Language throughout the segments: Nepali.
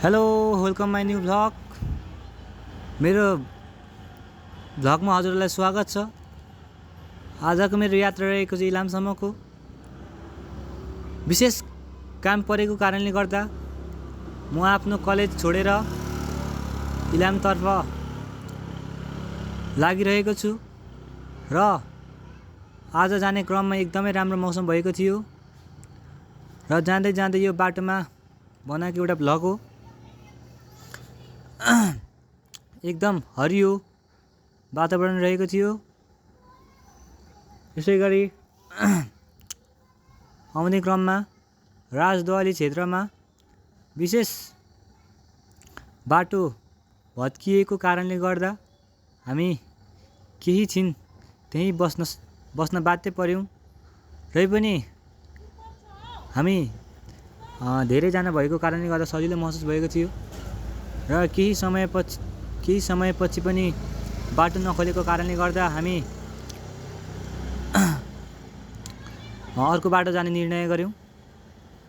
Hello welcome my new vlog. मेरो भ्लगमा हजुरलाई स्वागत छ। आजको मेरो यात्रा रहेको छ इलामसम्मको। विशेष काम परेको कारणले गर्दा म आफ्नो कलेज छोडेर इलामतर्फ लागिरहेको छु र आज जाने क्रममा एकदमै राम्रो मौसम भएको थियो र जाँदै जाँदै यो बाटोमा बनाएको एउटा भ्लग हो। एकदम हरियो वातावरण रहेको थियो। यसै गरी आउने क्रममा राजदुवाली क्षेत्रमा विशेष बाटो भत्किएको कारणले गर्दा हामी केही छिन त्यहीँ बस्न बाध्य पर्यौँ। र पनि हामी धेरैजना भएको कारणले गर्दा सजिलो महसुस भएको थियो र केही समयपछि पनि बाटो नखोलेको कारणले गर्दा हामी अर्को बाटो जाने निर्णय गर्यौँ।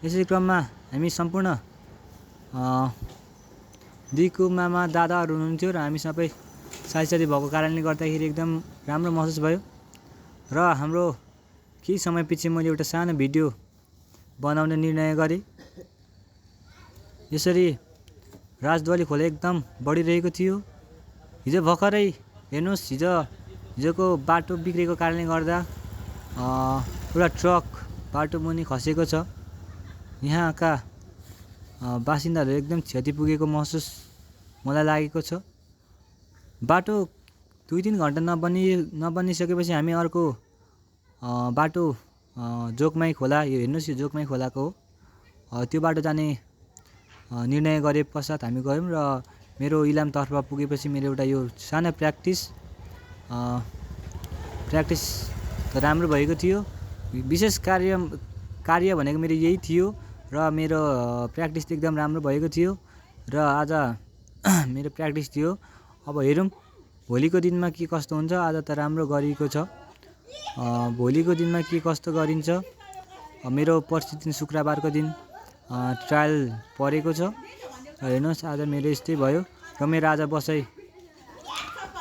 यसै क्रममा हामी सम्पूर्ण दिकु मामा दादाहरू हुनुहुन्थ्यो र हामी सबै साथी भएको कारणले गर्दाखेरि एकदम राम्रो महसुस भयो र हाम्रो केही समयपछि मैले एउटा सानो भिडियो बनाउने निर्णय गरेँ। यसरी राजदुवाली खोला एकदम बढिरहेको थियो। हिजो भर्खरै हेर्नुहोस्, हिजोको बाटो बिग्रेको कारणले गर्दा एउटा ट्रक बाटो मुनि खसेको छ। यहाँका बासिन्दाहरू एकदम क्षति पुगेको महसुस मलाई लागेको छ। बाटो 2-3 घन्टा नबनिसकेपछि हामी अर्को बाटो जोगमाई खोला, यो हेर्नुहोस् यो जोगमाई खोलाको हो, त्यो बाटो जाने निर्णय गरे पश्चात हामी गयौँ र मेरो इलामतर्फ पुगेपछि मेरो एउटा यो सानो प्र्याक्टिस त राम्रो भएको थियो। विशेष कार्य भनेको मेरो यही थियो र मेरो प्र्याक्टिस एकदम राम्रो भएको थियो र आज मेरो प्र्याक्टिस थियो। अब हेरौँ भोलिको दिनमा के कस्तो हुन्छ। आज त राम्रो गरिएको छ, भोलिको दिनमा के कस्तो गरिन्छ। मेरो पर्सि दिन शुक्रबारको दिन ट्रायल परेको छ। हेर्नुहोस् आज मेरो यस्तै भयो र मेरो आज बसाइ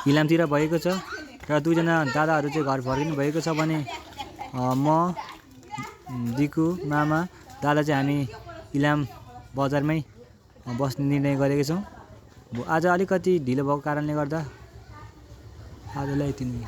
इलामतिर भएको छ र 2जना दादाहरू चाहिँ घर फर्किनु भएको छ भने म दिकु मामा दादा चाहिँ हामी इलाम बजारमै बस्ने निर्णय गरेका छौँ। आज अलिकति ढिलो भएको कारणले गर्दा आजलाई यति नै।